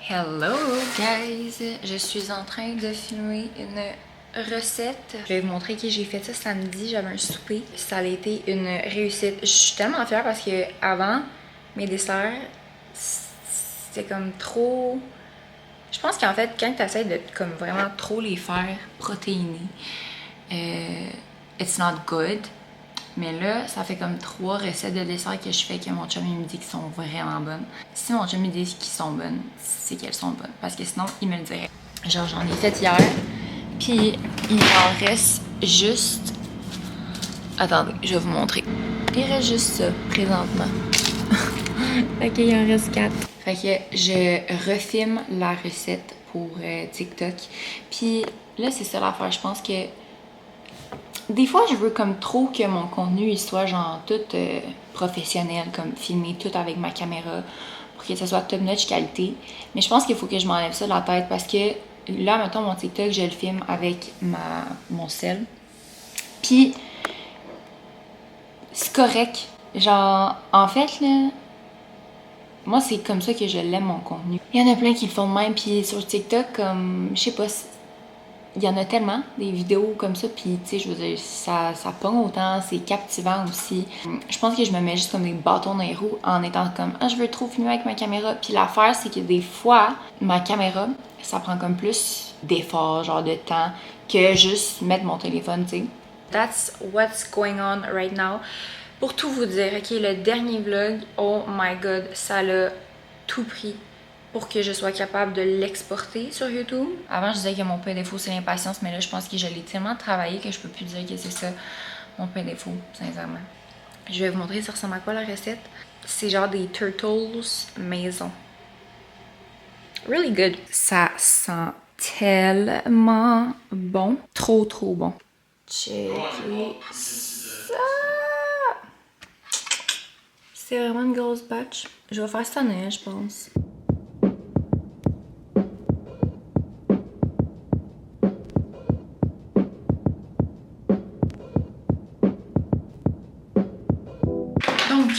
Hello guys, je suis en train de filmer une recette. Je vais vous montrer que j'ai fait ça samedi, j'avais un souper. Ça a été une réussite. Je suis tellement fière parce que avant mes desserts, c'était comme trop... Je pense qu'en fait, quand tu essaies de comme vraiment trop les faire protéinés, it's not good. Mais là, ça fait comme 3 recettes de dessert que je fais que mon chum il me dit qu'elles sont vraiment bonnes. Si mon chum me dit qu'elles sont bonnes, c'est qu'elles sont bonnes. Parce que sinon, il me le dirait. Genre, j'en ai fait hier. Puis, il en reste juste... Attendez, je vais vous montrer. Il reste juste ça, présentement. Fait qu'il en reste 4. Fait que je refilme la recette pour TikTok. Puis là, c'est ça l'affaire. Je pense que... Des fois, je veux comme trop que mon contenu il soit genre tout professionnel, comme filmé tout avec ma caméra pour que ça soit top-notch qualité. Mais je pense qu'il faut que je m'enlève ça de la tête parce que là, mettons, mon TikTok, je le filme avec mon cell. Puis, c'est correct. Genre, en fait, là, moi, c'est comme ça que je l'aime, mon contenu. Il y en a plein qui le font de même. Puis sur TikTok, comme, je sais pas, il y en a tellement des vidéos comme ça, puis tu sais, je veux dire, ça pogne autant, c'est captivant aussi. Je pense que je me mets juste comme des bâtons dans les roues en étant comme « Ah, je veux trop filmer avec ma caméra ». Puis l'affaire, c'est que des fois, ma caméra, ça prend comme plus d'effort, genre de temps, que juste mettre mon téléphone, tu sais. That's what's going on right now. Pour tout vous dire, ok, le dernier vlog, oh my god, ça l'a tout pris pour que je sois capable de l'exporter sur YouTube. Avant, je disais que mon point défaut, c'est l'impatience, mais là, je pense que je l'ai tellement travaillé que je peux plus dire que c'est ça, mon point défaut, sincèrement. Je vais vous montrer ça ressemble à quoi la recette. C'est genre des turtles maison. Really good. Ça sent tellement bon. Trop, trop bon. Checkez ça! C'est vraiment une grosse batch. Je vais faire ça Noël, je pense. Donc,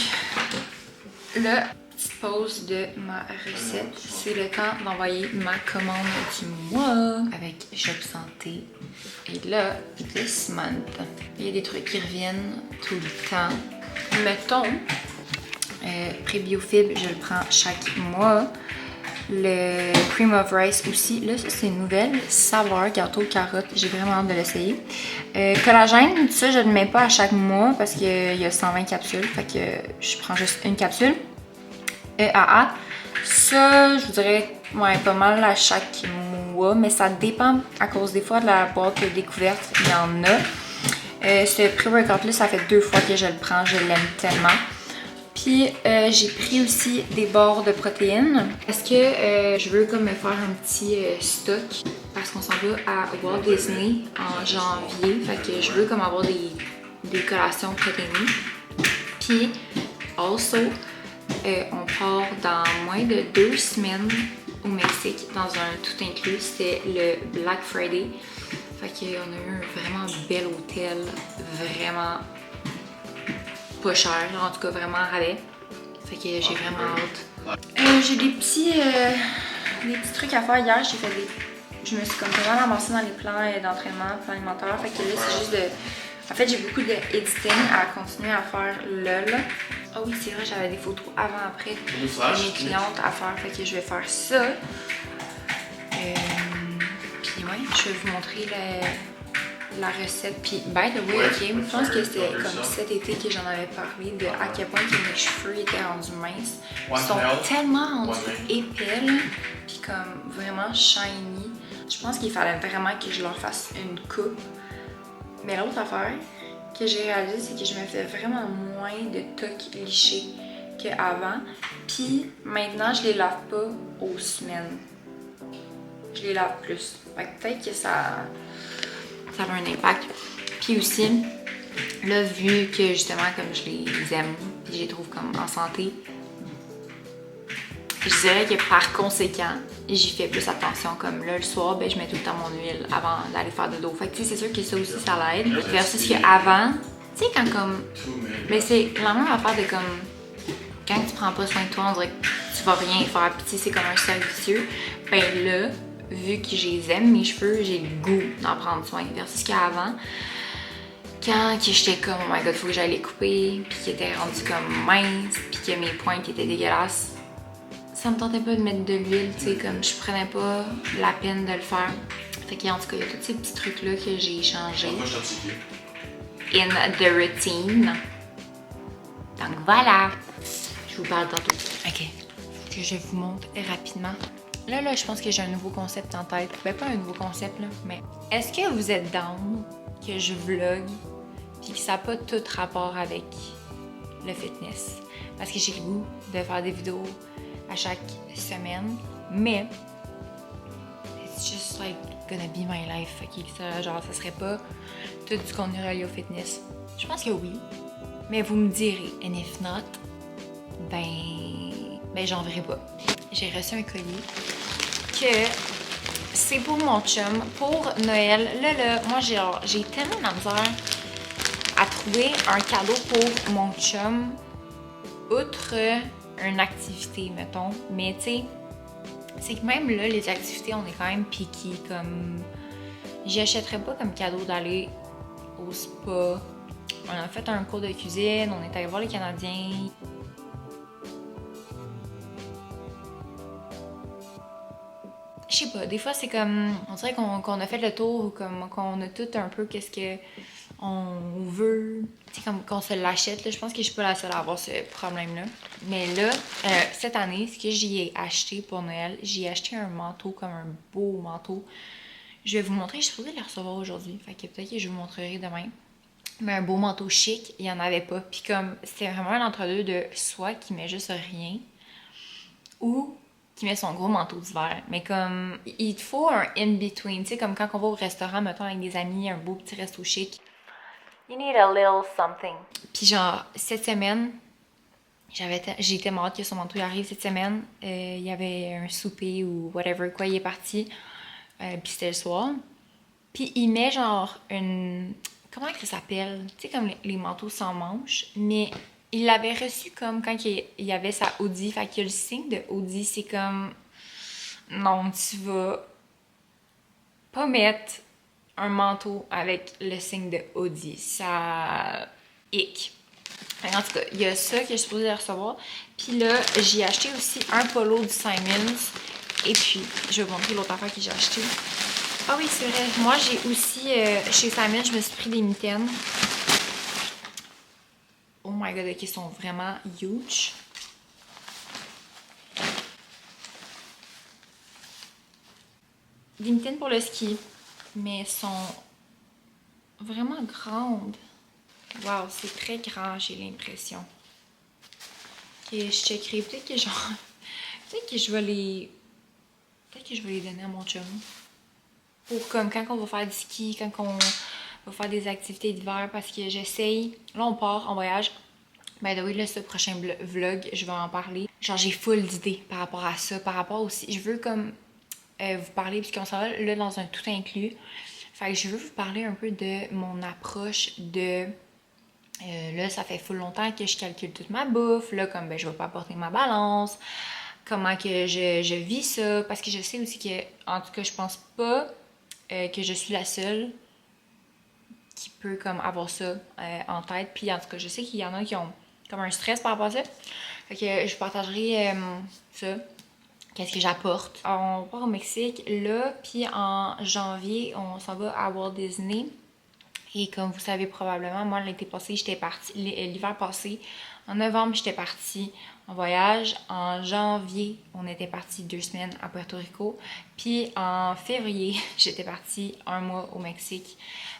là, petite pause de ma recette. C'est le temps d'envoyer ma commande du mois avec Shop Santé. Et là, this month, il y a des trucs qui reviennent tout le temps. Mettons, Pré-Biofib, je le prends chaque mois. Le Cream of Rice aussi. Là, ça, c'est une nouvelle saveur gâteau carotte. J'ai vraiment hâte de l'essayer. Collagène, ça, je ne le mets pas à chaque mois parce qu'il y a 120 capsules. Fait que je prends juste une capsule. EAA, ça, je vous dirais, ouais, pas mal à chaque mois. Mais ça dépend à cause des fois de la boîte de découverte. Il y en a. Ce pré-workout-là, ça fait 2 fois que je le prends. Je l'aime tellement. Puis j'ai pris aussi des barres de protéines parce que je veux comme me faire un petit stock parce qu'on s'en va à Walt Disney en janvier. Fait que je veux comme avoir des collations protéinées. Puis also, on part dans moins de 2 semaines au Mexique dans un tout inclus. C'était le Black Friday. Fait qu'on a eu un vraiment bel hôtel, vraiment pas cher, en tout cas vraiment rabais. Fait que j'ai vraiment hâte. J'ai des petits trucs à faire hier. Je me suis comme vraiment avancée dans les plans d'entraînement, plans alimentaires. Fait que là, c'est juste de... En fait, j'ai beaucoup d'editing à continuer à faire là. Ah oui, c'est vrai, j'avais des photos avant-après de mes clientes à faire. Fait que je vais faire ça. Puis ouais, je vais vous montrer la recette. Puis, by the way, ok, je pense que c'était comme cet été que j'en avais parlé de à quel point que mes cheveux étaient rendus minces. Ils sont tellement rendus épais, puis comme vraiment shiny. Je pense qu'il fallait vraiment que je leur fasse une coupe. Mais l'autre affaire que j'ai réalisé, c'est que je me fais vraiment moins de tocs lichés qu'avant. Puis maintenant, je les lave pas aux semaines. Je les lave plus. Fait que peut-être que ça a un impact. Puis aussi, là, vu que justement, comme je les aime, puis je les trouve comme en santé, je dirais que par conséquent, j'y fais plus attention. Comme là, le soir, ben, je mets tout le temps mon huile avant d'aller faire dodo. Fait que tu sais, c'est sûr que ça aussi, ça l'aide. Versus qu'avant, tu sais, quand comme... Mais c'est la même affaire de comme... quand tu prends pas soin de toi, on dirait que tu vas rien faire. Puis tu sais, c'est comme un cercle vicieux. Ben là, vu que je les aime, mes cheveux, j'ai le goût d'en prendre soin. Versus qu'avant, quand j'étais comme, oh my god, faut que j'aille les couper, puis qu'ils étaient rendus comme minces, puis que mes pointes étaient dégueulasses, ça me tentait pas de mettre de l'huile, tu sais, comme je prenais pas la peine de le faire. Fait qu'en tout cas, il y a tous ces petits trucs-là que j'ai changés. In the routine. Donc voilà. Je vous parle tantôt. Ok. Que je vous montre rapidement. Là, je pense que j'ai un nouveau concept en tête. Ben, pas un nouveau concept, là, mais est-ce que vous êtes down que je vlog puis que ça n'a pas tout rapport avec le fitness? Parce que j'ai le goût de faire des vidéos à chaque semaine, mais it's just like gonna be my life. Okay? Ça serait pas tout du contenu relié au fitness. Je pense que oui, mais vous me direz, and if not, ben j'en verrai pas. J'ai reçu un collier que c'est pour mon chum, pour Noël. Là, moi j'ai tellement de misère à trouver un cadeau pour mon chum, outre une activité, mettons. Mais tu sais, c'est que même là, les activités, on est quand même picky. Comme, j'y achèterais pas comme cadeau d'aller au spa. On a fait un cours de cuisine, on est allé voir les Canadiens. Je sais pas, des fois c'est comme, on dirait qu'on a fait le tour ou comme qu'on a tout un peu qu'est-ce que on veut, tu sais, comme qu'on se l'achète, là. Je pense que je suis pas la seule à avoir ce problème-là. Mais là, cette année, ce que j'y ai acheté pour Noël, j'ai acheté un manteau, comme un beau manteau. Je vais vous montrer, je suis supposée le recevoir aujourd'hui, fait que peut-être que je vous montrerai demain. Mais un beau manteau chic, il y en avait pas. Puis comme, c'était vraiment un entre-deux de soit qui met juste rien, ou qui met son gros manteau d'hiver. Mais comme, il te faut un in-between, tu sais, comme quand on va au restaurant, mettons, avec des amis, un beau petit resto chic. You need a little something. Puis genre, cette semaine, j'ai tellement hâte que son manteau arrive cette semaine. Il y avait un souper ou whatever, quoi, il est parti. Puis c'était le soir. Puis il met genre une... Comment que ça s'appelle? Tu sais, comme les manteaux sans manches. Mais il l'avait reçu comme quand il y avait sa Audi. Fait qu'il y a le signe de Audi. C'est comme... Non, tu vas pas mettre un manteau avec le signe de Audi. Ça... Hic. En tout cas, il y a ça que je suis supposée recevoir. Puis là, j'ai acheté aussi un polo du Simons. Et puis, je vais vous montrer l'autre affaire que j'ai acheté. Ah oui, c'est vrai. Moi, j'ai aussi, chez Simons, je me suis pris des mitaines. Oh my god, ok, ils sont vraiment huge. Des mitaines pour le ski. Mais elles sont vraiment grandes. Wow, c'est très grand, j'ai l'impression. Ok, je checkerai. Peut-être que genre... Peut-être que je vais les... Peut-être que je vais les donner à mon chum. Pour comme quand on va faire du ski, quand on va faire des activités d'hiver, parce que j'essaye... Là, on part en voyage. By the way, là, ce prochain vlog, je vais en parler. Genre, j'ai full d'idées par rapport à ça. Par rapport aussi... Je veux comme vous parler, puisqu'on s'en va là dans un tout inclus. Fait que je veux vous parler un peu de mon approche de... là, ça fait full longtemps que je calcule toute ma bouffe. Là, comme ben, je vais pas apporter ma balance. Comment que je vis ça. Parce que je sais aussi que, en tout cas, je pense pas que je suis la seule qui peut comme avoir ça en tête. Puis en tout cas, je sais qu'il y en a qui ont comme un stress par rapport à ça. Fait que je partagerai ça. Qu'est-ce que j'apporte. On part au Mexique là, puis en janvier, on s'en va à Walt Disney. Et comme vous savez probablement, moi l'été passé, j'étais partie, l'hiver passé, en novembre, j'étais partie en voyage. En janvier, on était parti 2 semaines à Puerto Rico. Puis en février, j'étais partie 1 mois au Mexique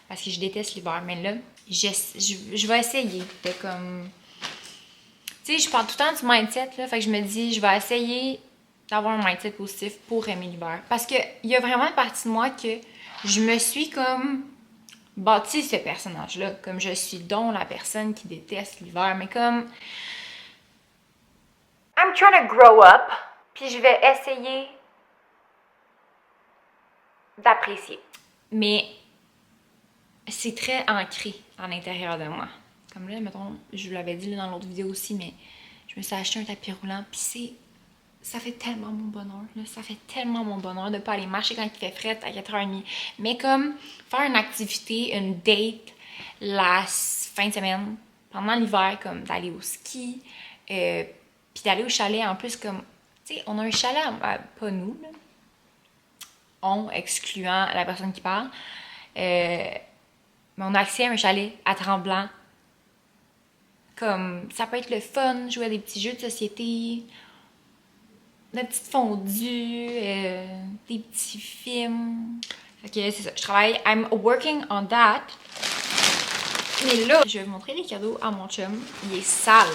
parce que je déteste l'hiver. Mais là, je vais essayer de comme... Tu sais, je parle tout le temps du mindset, là, fait que je me dis, je vais essayer d'avoir un mindset positif pour aimer l'hiver. Parce qu'il y a vraiment une partie de moi que je me suis comme... bâti ce personnage-là, comme je suis donc la personne qui déteste l'hiver, mais comme... I'm trying to grow up, puis je vais essayer d'apprécier. Mais c'est très ancré à l'intérieur de moi. Comme là, mettons, je vous l'avais dit là, dans l'autre vidéo aussi, mais Je me suis acheté un tapis roulant, puis ça fait tellement mon bonheur, là. Ça fait tellement mon bonheur de pas aller marcher quand il fait fret à 4h30. Mais comme faire une activité, une date, la fin de semaine, pendant l'hiver, comme d'aller au ski, puis d'aller au chalet. En plus, comme, tu sais, on a un chalet, pas nous, là. On, excluant la personne qui parle. Mais on a accès à un chalet à Tremblant. Comme, ça peut être le fun, jouer à des petits jeux de société, de petites fondues, des petits films. Fait que c'est ça, je travaille, I'm working on that. Mais là, je vais vous montrer les cadeaux à mon chum. Il est sale.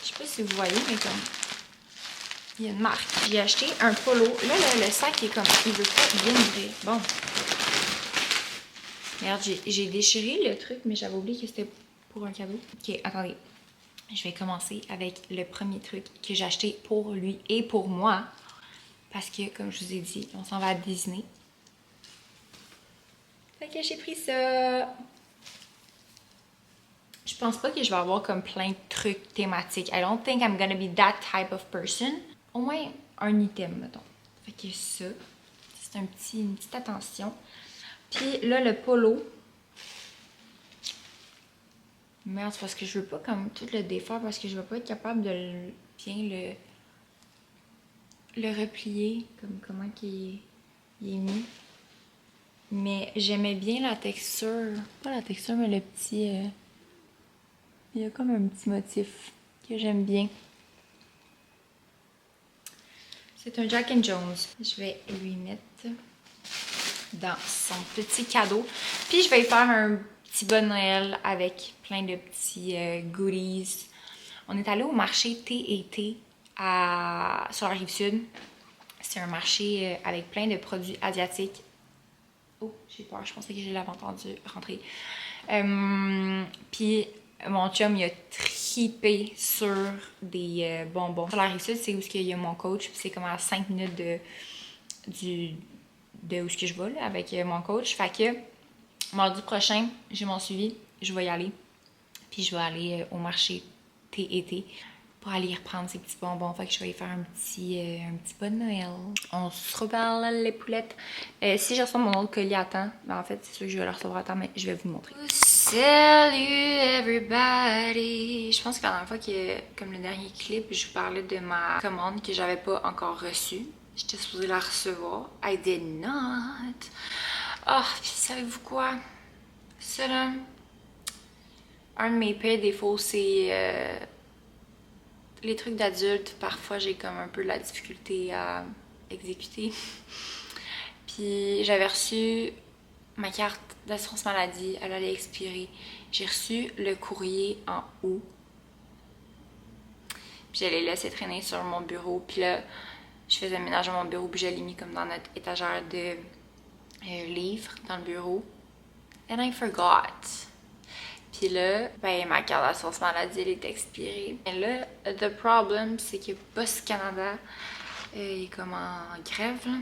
Je sais pas si vous voyez, mais comme, il y a une marque. J'ai acheté un polo. Là, le sac est comme, il veut pas bien ouvrir. Bon. Merde, j'ai déchiré le truc, mais j'avais oublié que c'était pour un cadeau. Ok, attendez. Je vais commencer avec le premier truc que j'ai acheté pour lui et pour moi. Parce que, comme je vous ai dit, on s'en va à Disney. Fait que j'ai pris ça. Je pense pas que je vais avoir comme plein de trucs thématiques. I don't think I'm gonna be that type of person. Au moins un item, mettons. Fait que ça, c'est une petite attention. Puis là, le polo. Merde, c'est parce que je veux pas comme tout le défaire parce que je vais pas être capable de bien le replier comme comment il est mis. Mais j'aimais bien la texture. Pas la texture, mais le petit... il y a comme un petit motif que j'aime bien. C'est un Jack and Jones. Je vais lui mettre dans son petit cadeau. Puis je vais faire un petit bon Noël avec plein de petits goodies. On est allé au marché T&T sur la Rive-Sud. C'est un marché avec plein de produits asiatiques. Oh, j'ai peur, je pensais que je l'avais entendu rentrer. Puis mon chum, il a trippé sur des bonbons. Sur la Rive-Sud, c'est où il y a mon coach. Puis c'est comme à 5 minutes de où je vais là, avec mon coach. Fait que mardi prochain, j'ai mon suivi. Je vais y aller. Puis je vais aller au marché T&T pour aller y reprendre ces petits bonbons. Fait que je vais y faire un petit bon Noël. On se reparle les poulettes. Si je reçois mon autre colis à temps, ben en fait, c'est sûr que je vais le recevoir à temps, mais je vais vous montrer. Salut everybody! Je pense que la dernière fois que, comme le dernier clip, je vous parlais de ma commande que j'avais pas encore reçue. J'étais supposée la recevoir. I did not. Ah, oh, puis savez-vous quoi? Ça là, un de mes pires défauts, c'est les trucs d'adultes. Parfois, j'ai comme un peu de la difficulté à exécuter. Puis j'avais reçu ma carte d'assurance maladie, elle allait expirer. J'ai reçu le courrier en août. Puis je l'ai laissé traîner sur mon bureau. Puis là, je faisais le ménage à mon bureau, puis je l'ai mis comme dans notre étagère de livres dans le bureau. And I forgot. Puis là, ben ma carte d'assurance maladie, elle est expirée. Et là, the problem, c'est que Post Canada est comme en grève, là.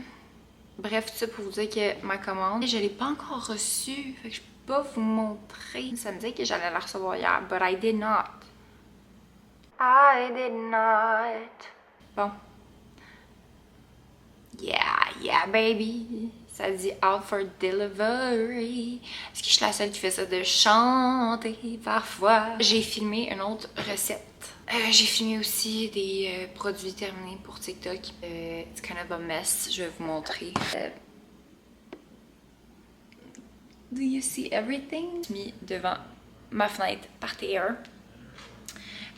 Bref, tout ça pour vous dire que ma commande, je l'ai pas encore reçue. Fait que je peux pas vous montrer. Ça me disait que j'allais la recevoir hier, but I did not. I did not. Bon. Yeah, baby. Ça dit out for delivery. Est-ce que je suis la seule qui fait ça de chanter parfois? J'ai filmé une autre recette. J'ai filmé aussi des produits terminés pour TikTok. It's kind of a mess. Je vais vous montrer. Do you see everything? J'ai mis devant ma fenêtre par terre.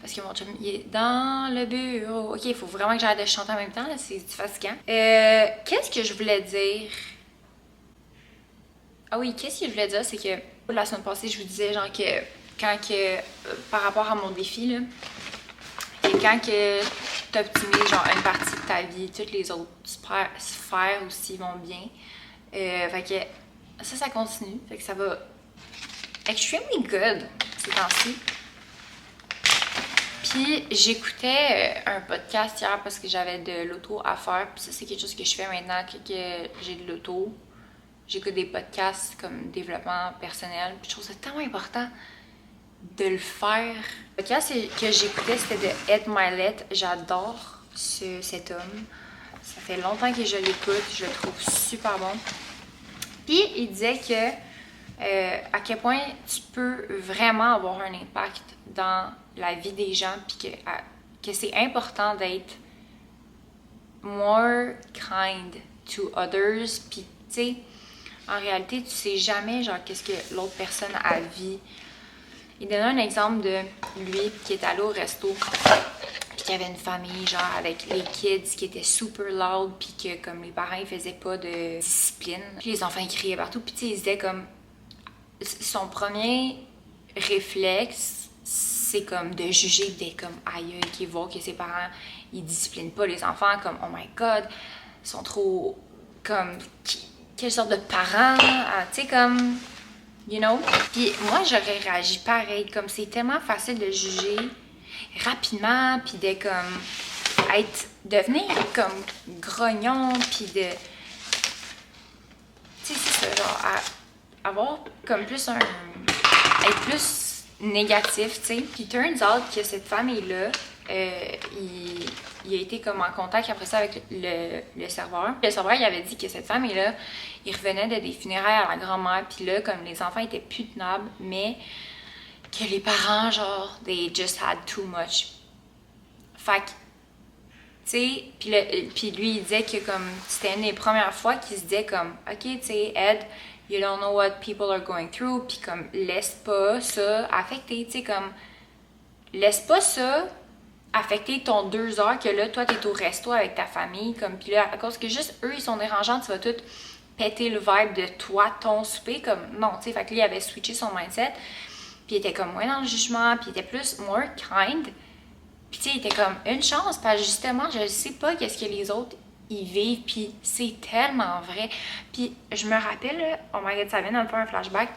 Parce que mon chum, il est dans le bureau. Ok, il faut vraiment que j'arrête de chanter en même temps, là, c'est fatigant. Qu'est-ce que je voulais dire? Ah oui, qu'est-ce que je voulais dire, c'est que la semaine passée, je vous disais, genre, que quand que, par rapport à mon défi, là, que quand que t'optimises, genre, une partie de ta vie, toutes les autres sphères aussi vont bien. Fait que ça continue. Fait que ça va extremely good ces temps-ci. Puis j'écoutais un podcast hier parce que j'avais de l'auto à faire. Puis ça, c'est quelque chose que je fais maintenant que j'ai de l'auto. J'écoute des podcasts comme développement personnel. Puis je trouve ça tellement important de le faire. Le podcast que j'écoutais, c'était de Ed Milet. J'adore cet homme. Ça fait longtemps que je l'écoute. Je le trouve super bon. Puis, il disait que à quel point tu peux vraiment avoir un impact dans la vie des gens, puis que c'est important d'être more kind to others. Puis, tu sais, en réalité, tu sais jamais, genre, qu'est-ce que l'autre personne a vécu. Il donnait un exemple de lui qui est allé au resto, puis qu'il y avait une famille, genre, avec les kids qui étaient super loud, puis que, comme, les parents, ils faisaient pas de discipline. Puis les enfants, ils criaient partout, puis tu sais, ils disaient comme... Son premier réflexe, c'est comme de juger, d'être comme aïe, qui voit que ses parents, ils disciplinent pas les enfants, comme oh my god, ils sont trop comme quelle sorte de parents, tu sais, comme you know. Puis moi j'aurais réagi pareil, comme c'est tellement facile de juger rapidement, puis de comme devenir comme grognon, puis de, tu sais, c'est ça, genre avoir comme plus être plus négatif, tu sais. Puis turns out que cette famille-là, il a été comme en contact après ça avec le serveur. Le serveur, il avait dit que cette famille-là, il revenait de des funérailles à la grand-mère, puis là, comme les enfants étaient plus tenables, mais que les parents, genre, they just had too much. Fait que, tu sais, puis lui, il disait que comme c'était une des premières fois qu'il se disait comme, ok, tu sais, Ed, you don't know what people are going through, puis comme, laisse pas ça affecter, tu sais, comme, laisse pas ça affecter ton 2 heures que là, toi, t'es au resto avec ta famille, comme, puis là, à cause que juste eux, ils sont dérangeants, tu vas tout péter le vibe de toi, ton souper, comme, non, tu sais, fait que lui, il avait switché son mindset, puis il était comme moins dans le jugement, puis il était plus more kind, puis tu sais, il était comme, une chance, parce que justement, je sais pas qu'est-ce que les autres ils vivent, puis c'est tellement vrai. Puis je me rappelle, là, oh my god, ça vient de me faire un flashback.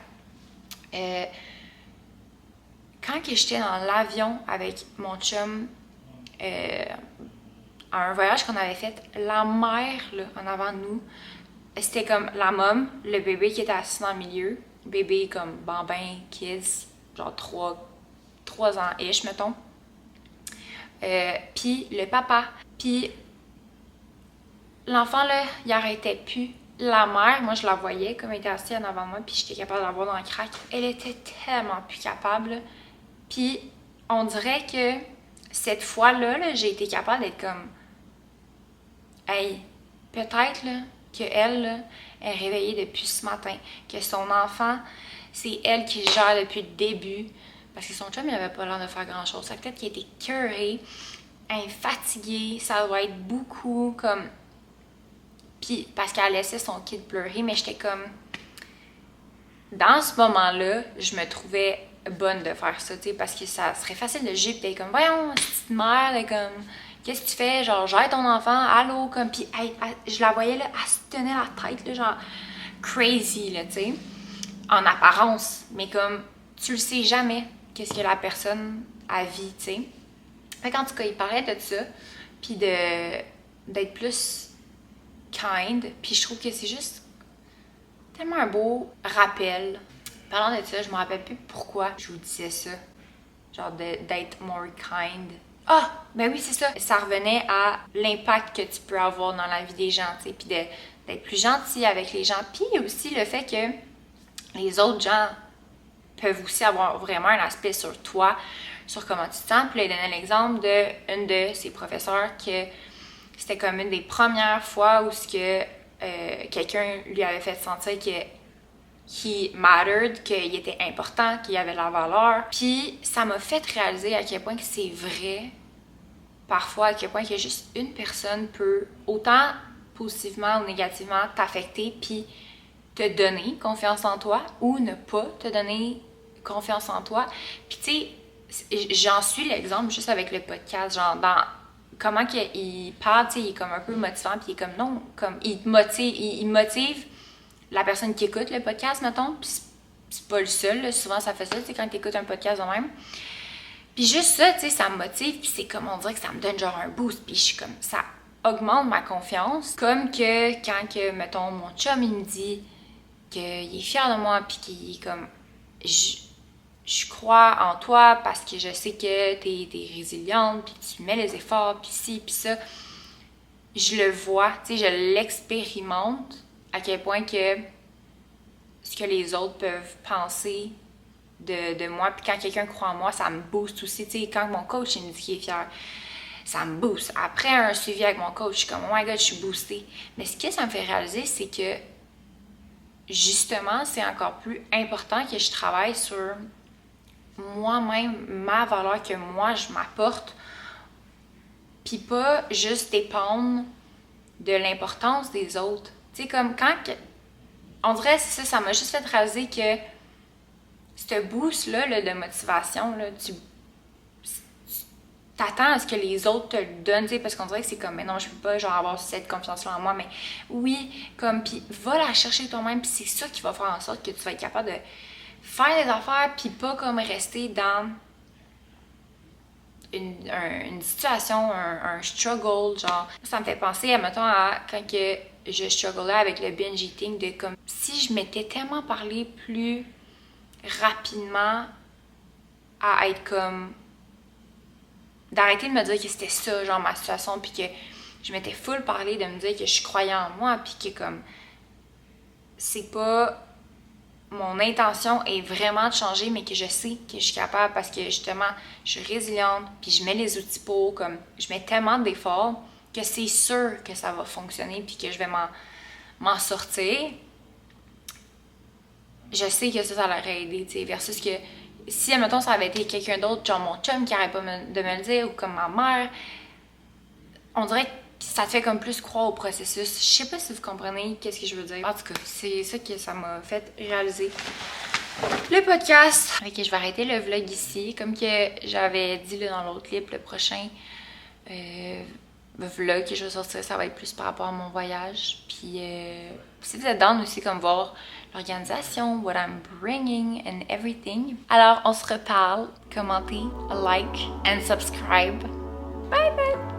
Quand que j'étais dans l'avion avec mon chum, à un voyage qu'on avait fait, la mère, là, en avant de nous, c'était comme la môme, le bébé qui était assis dans le milieu, bébé comme bambin, kids, genre 3 ans-ish, mettons. Puis le papa. Puis l'enfant, là, il arrêtait plus. La mère, moi, je la voyais comme elle était assise en avant de moi, puis j'étais capable de la voir dans le crack. Elle était tellement plus capable. Puis on dirait que cette fois-là, là, j'ai été capable d'être comme... Hey, peut-être là, qu'elle là, est réveillée depuis ce matin, que son enfant, c'est elle qui le gère depuis le début, parce que son chum, il avait pas l'air de faire grand-chose. Ça peut-être qu'il était curé, fatigué, ça doit être beaucoup comme... Puis parce qu'elle laissait son kid pleurer, mais j'étais comme... Dans ce moment-là, je me trouvais bonne de faire ça, tu sais, parce que ça serait facile de juger, pis t'es comme, voyons, petite mère, là, comme, qu'est-ce que tu fais, genre, gère ton enfant, allô, comme, pis je la voyais, là, elle se tenait la tête, là, genre, crazy, là, tu sais, en apparence, mais comme, tu le sais jamais, qu'est-ce que la personne a vit, tu sais. Fait qu'en tout cas, il parlait de ça, puis d'être plus kind, puis je trouve que c'est juste tellement un beau rappel. Parlant de ça, je me rappelle plus pourquoi je vous disais ça. Genre d'être more kind. Ah! Ben oui, c'est ça. Ça revenait à l'impact que tu peux avoir dans la vie des gens, tu sais, puis d'être plus gentil avec les gens. Puis il y a aussi le fait que les autres gens peuvent aussi avoir vraiment un aspect sur toi, sur comment tu te sens. Puis là, il donnait l'exemple d'une de ses professeurs que c'était comme une des premières fois où quelqu'un lui avait fait sentir qu'il mattered, qu'il était important, qu'il avait la valeur. Puis ça m'a fait réaliser à quel point que c'est vrai, parfois, à quel point que juste une personne peut autant positivement ou négativement t'affecter puis te donner confiance en toi ou ne pas te donner confiance en toi. Puis tu sais, j'en suis l'exemple juste avec le podcast, genre dans comment qu'il parle, tu sais, il est comme un peu motivant, puis il est comme non, comme il motive la personne qui écoute le podcast, mettons, puis c'est pas le seul, là, souvent ça fait ça, tu sais, quand t'écoutes un podcast de même. Puis juste ça, tu sais, ça me motive, puis c'est comme, on dirait que ça me donne genre un boost, puis je suis comme, ça augmente ma confiance, comme que quand, que, mettons, mon chum, il me dit qu'il est fier de moi, puis qu'il est comme, je crois en toi parce que je sais que t'es résiliente, puis tu mets les efforts, puis ci, puis ça. Je le vois, tu sais, je l'expérimente à quel point que ce que les autres peuvent penser de moi. Puis quand quelqu'un croit en moi, ça me booste aussi. Tu sais, quand mon coach il me dit qu'il est fier, ça me booste. Après un suivi avec mon coach, je suis comme, oh my god, je suis boostée. Mais ce que ça me fait réaliser, c'est que justement, c'est encore plus important que je travaille sur moi-même, ma valeur que moi, je m'apporte. Puis pas juste dépendre de l'importance des autres. Tu sais, comme quand... On dirait, c'est ça, ça m'a juste fait réaliser que ce boost-là là, de motivation, là, tu t'attends à ce que les autres te le donnent, tu sais, parce qu'on dirait que c'est comme, mais non, je peux pas genre avoir cette confiance-là en moi, mais oui, comme, puis va la chercher toi-même, puis c'est ça qui va faire en sorte que tu vas être capable de faire des affaires, puis pas comme rester dans une situation, un struggle, genre, ça me fait penser, mettons, à quand que je strugglais avec le binge eating, de comme, si je m'étais tellement parlé plus rapidement à être comme, d'arrêter de me dire que c'était ça, genre, ma situation, puis que je m'étais full parlé de me dire que je croyais en moi, puis que comme, c'est pas... Mon intention est vraiment de changer, mais que je sais que je suis capable parce que justement, je suis résiliente, puis je mets les outils pour, comme, je mets tellement d'efforts que c'est sûr que ça va fonctionner, puis que je vais m'en sortir. Je sais que ça l'aurait aidé, tu sais, versus que si, admettons, ça avait été quelqu'un d'autre, genre mon chum qui n'arrête pas de me le dire, ou comme ma mère, on dirait que ça te fait comme plus croire au processus. Je sais pas si vous comprenez qu'est-ce que je veux dire. En tout cas, c'est ça que ça m'a fait réaliser. Le podcast. Ok, je vais arrêter le vlog ici. Comme que j'avais dit là, dans l'autre clip, le prochain vlog que je vais sortir, ça va être plus par rapport à mon voyage. Puis si vous êtes down aussi, comme voir l'organisation, what I'm bringing and everything. Alors, on se reparle. Commentez, like and subscribe. Bye bye!